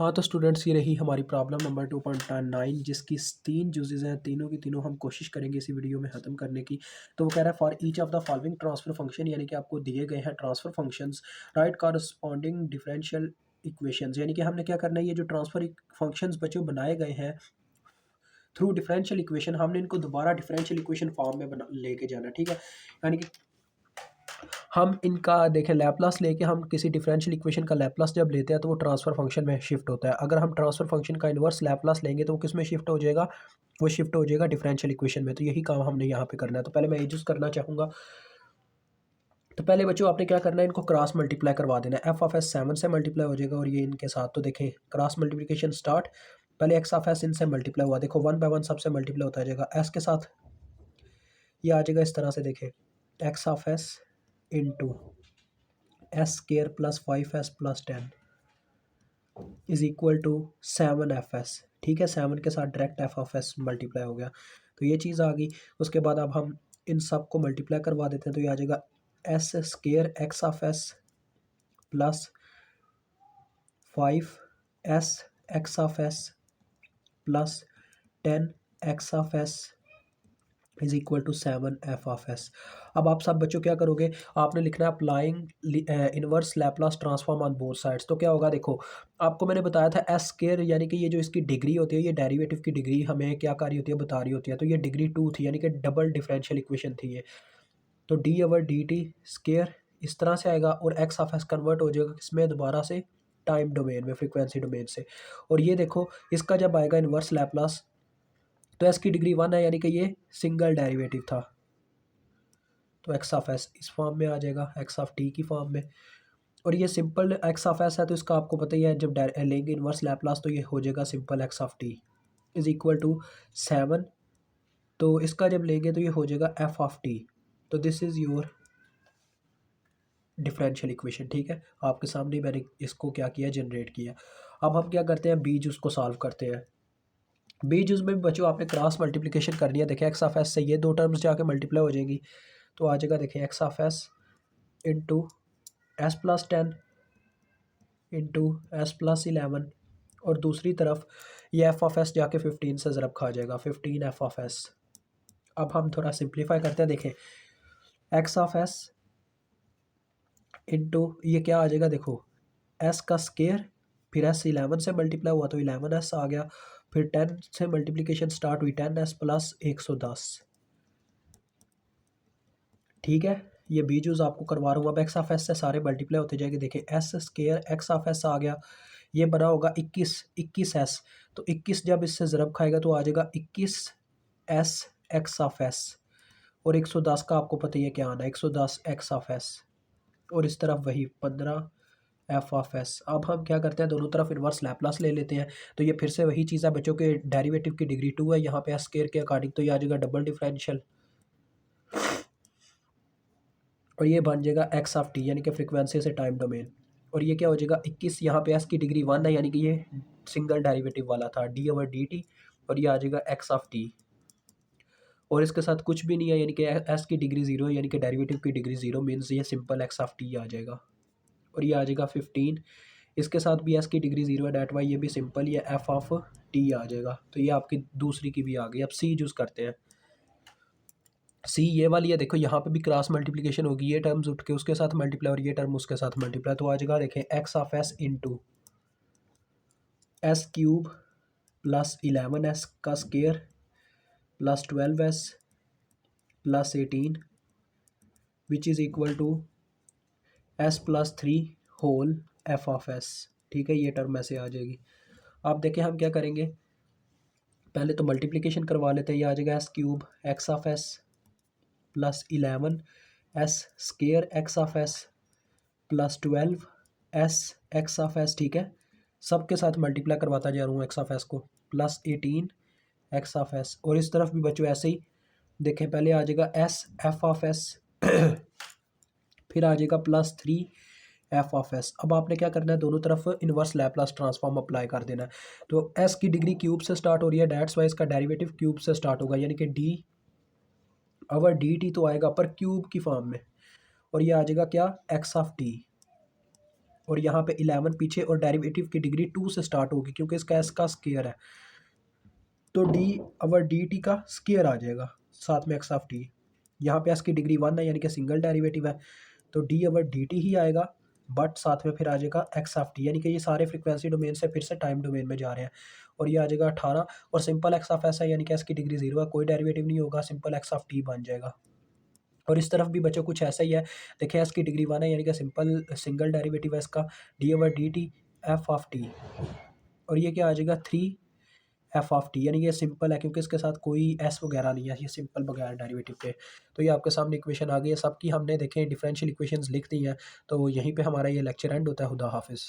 हाँ, तो स्टूडेंट्स ये रही हमारी प्रॉब्लम नंबर 2.9 जिसकी 3 जुज़ेज़ हैं, तीनों की तीनों हम कोशिश करेंगे इसी वीडियो में ख़त्म करने की। तो वो कह रहा है for each of the following transfer function यानी कि आपको दिए गए हैं transfer functions right corresponding differential equations यानी कि हमने क्या करना है ये जो ट्रांसफ़र फ़ंक्शंस बच्चों बनाए गए हैं थ्रू डिफरेंशियल इक्वेशन हमने इनको दोबारा डिफरेंशियल इक्वेशन फॉर्म में बना लेके जाना है, ठीक है? यानी कि हम इनका देखें लैपलास लेके हम किसी डिफरेंशियल इक्वेशन का लैपलास जब लेते हैं तो वो ट्रांसफ़र फ़ंक्शन में शिफ्ट होता है। अगर हम ट्रांसफ़र फ़ंक्शन का इन्वर्स लैपलास लेंगे तो वो किस में शिफ्ट हो जाएगा? वो शिफ्ट हो जाएगा डिफरेंशियल इक्वेशन में। तो यही काम हमने यहाँ पे करना है। तो पहले मैं एजुस करना चाहूँगा। तो पहले बच्चों आपने क्या करना है इनको क्रॉस मल्टीप्लाई करवा देना है। एफ ऑफ एस 7 से मल्टीप्लाई हो जाएगा और ये इनके साथ तो देखें क्रॉस मल्टीप्लिकेशन स्टार्ट। पहले एक्स ऑफ एस इनसे मल्टीप्लाई हुआ, देखो 1 बाय 1 सबसे मल्टीप्लाई होता जाएगा। एस के साथ ये आ जाएगा इस तरह से, देखें X of S into S square plus 5s plus 10 is equal to 7fs। ठीक है, 7 के साथ direct F of S multiply हो गया, तो ये चीज़ आ गई। उसके बाद अब हम इन सब को मल्टीप्लाई करवा देते हैं, तो ये आ जाएगा S square X of S plus 5s X of S plus 10 X of S is equal to 7 F of S. अब आप सब बच्चों क्या करोगे, आपने लिखना है applying inverse Laplace transform on both sides. तो क्या होगा, देखो आपको मैंने बताया था एस स्केयर यानी कि ये जो इसकी डिग्री होती है, ये डेरिवेटिव की डिग्री हमें क्या कर रही होती है, बता रही होती है। तो ये डिग्री 2 थी यानी कि डबल डिफरेंशियल इक्वेशन थी ये। तो D over D T square इस तरह से आएगा और एक्स ऑफ एस कन्वर्ट हो जाएगा किसमें, दोबारा से टाइम डोमेन में, फ्रिक्वेंसी डोमेन से। और ये देखो इसका जब आएगा इनवर्स लैपलास तो एस की डिग्री 1 है यानी कि ये सिंगल डेरिवेटिव था, तो एक्स ऑफ एस इस फॉर्म में आ जाएगा एक्स ऑफ टी की फॉर्म में। और ये सिंपल एक्स ऑफ एस है तो इसका आपको पता ही है, जब लेंगे इनवर्स लैपलास तो ये हो जाएगा simple X of T is equal to 7। तो इसका जब लेंगे तो ये हो जाएगा एफ ऑफ टी। तो this is your differential equation. ठीक है, आपके सामने मैंने इसको क्या किया, जनरेट किया। अब हम क्या करते हैं, बीज उसको सॉल्व करते हैं। बीज उसमें भी बच्चों आपने क्रॉस मल्टीप्लिकेशन करनी है। देखें एक्स ऑफ एस से ये दो टर्म्स जाके मल्टीप्लाई हो जाएंगी, तो आ जाएगा देखें X of S into S plus 10 into S plus 11 और दूसरी तरफ ये एफ ऑफ एस जाके 15 से ज़रब खा जाएगा, 15 एफ ऑफ एस। अब हम थोड़ा सिंप्लीफाई करते हैं, देखें एक्स ऑफ एस इंटू ये क्या आ जाएगा, देखो एस का स्केयर फिर एस 11 से मल्टीप्लाई हुआ तो 11s आ गया, फिर 10 से मल्टीप्लिकेशन स्टार्ट हुई 10s प्लस 110। ठीक है, ये बीजूज आपको करवा रहा हूँ। अब एक्स ऑफ एस से सारे मल्टीप्लाई होते जाएंगे। देखिए S square X of S आ गया, ये बना होगा 21 एस। तो 21 जब इससे ज़रब खाएगा तो आ जाएगा 21 एस एक्स ऑफ एस और 110 का आपको पता ही है क्या आना है, 110 एक्स ऑफ एस और इस तरफ वही 15 एफ ऑफ एस। अब हम क्या करते हैं, दोनों तरफ इनवर्स लैपलास ले लेते हैं। तो ये फिर से वही चीज़ है बच्चों के, डेरिवेटिव की डिग्री 2 है यहाँ पे एस स्केयर के अकॉर्डिंग, तो ये आ जाएगा डबल डिफरेंशियल और ये बन जाएगा एक्स ऑफ टी यानी कि फ्रिक्वेंसी से टाइम डोमेन। और ये क्या हो जाएगा 21, यहाँ पे एस की डिग्री 1 है यानी कि ये सिंगल डेरिवेटिव वाला था, डी ओवर डी टी और ये आ जाएगा एक्स ऑफ टी और इसके साथ कुछ भी नहीं है यानी कि एस की डिग्री 0 है यानी कि डेरिवेटिव की डिग्री 0 मीन्स ये सिंपल एक्स ऑफ टी आ जाएगा और ये आ जाएगा 15। इसके साथ भी एस की डिग्री 0 है, डेट वाई ये भी सिंपल, ये एफ ऑफ टी आ जाएगा। तो ये आपकी दूसरी की भी आ गई। अब सी यूज़ करते हैं। सी ये वाली है, देखो यहाँ पे भी क्रॉस मल्टीप्लिकेशन होगी, ये टर्म्स उठ के उसके साथ मल्टीप्लाई और ये टर्म उसके साथ मल्टीप्लाई, तो आ जाएगा देखें X of S into S cube plus 11s का square plus 12s plus 18 which is equal to S plus 3 whole F of S. ठीक है, ये टर्म ऐसे आ जाएगी। अब देखें हम क्या करेंगे, पहले तो मल्टीप्लिकेशन करवा लेते हैं। ये आ जाएगा S cube x of S plus 11 S square X of S plus 12 S x of S. ठीक है, सब के साथ मल्टीप्लाई करवाता जा रहा हूँ एक्स ऑफ एस को, प्लस 18 एक्स ऑफ एस और इस तरफ भी बच्चों ऐसे ही देखें, पहले आ जाएगा एस एफ ऑफ एस फिर आ जाएगा प्लस 3 एफ ऑफ एस। अब आपने क्या करना है, दोनों तरफ इनवर्स लैपलास ट्रांसफॉर्म अप्लाई कर देना है। तो एस की डिग्री क्यूब से स्टार्ट हो रही है, डेट्स वाइज का डेरिवेटिव क्यूब से स्टार्ट होगा यानी कि डी ओवर डी टी तो आएगा पर क्यूब की फॉर्म में और ये आ जाएगा क्या, एक्स ऑफ टी और यहाँ पे 11 पीछे और डेरिवेटिव की डिग्री 2 से स्टार्ट होगी क्योंकि इसका एस का स्क्वायर है। तो डी अवर डी टी का स्क्वायर आ जाएगा साथ में एक्स ऑफ टी। यहाँ पे एस की डिग्री 1 है यानी कि सिंगल डेरिवेटिव है, तो डी अवर डी टी ही आएगा, बट साथ में फिर आ जाएगा एक्स ऑफ टी, यानी कि ये सारे फ्रीक्वेंसी डोमेन से फिर से टाइम डोमेन में जा रहे हैं। और ये आ जाएगा 18 और सिंपल एक्स ऑफ एस है यानी कि एस की डिग्री 0 है, कोई डेरिवेटिव नहीं होगा, सिंपल एक्स ऑफ टी बन जाएगा। और इस तरफ भी बच्चों कुछ ऐसा ही है। देखिए एस की डिग्री 1 है यानी कि सिंपल सिंगल डेरिवेटिव है इसका, D over D T F of T, और ये क्या आ जाएगा 3 एफ ऑफ टी, यानी ये सिंपल है क्योंकि इसके साथ कोई एस वगैरह नहीं है, ये सिंपल बगैर डेरिवेटिव के। तो ये आपके सामने इक्वेशन आ गई है सबकी, हमने देखें डिफरेंशियल इक्वेशंस लिख दी हैं। तो यहीं पे हमारा ये लेक्चर एंड होता है। खुदा हाफिज़।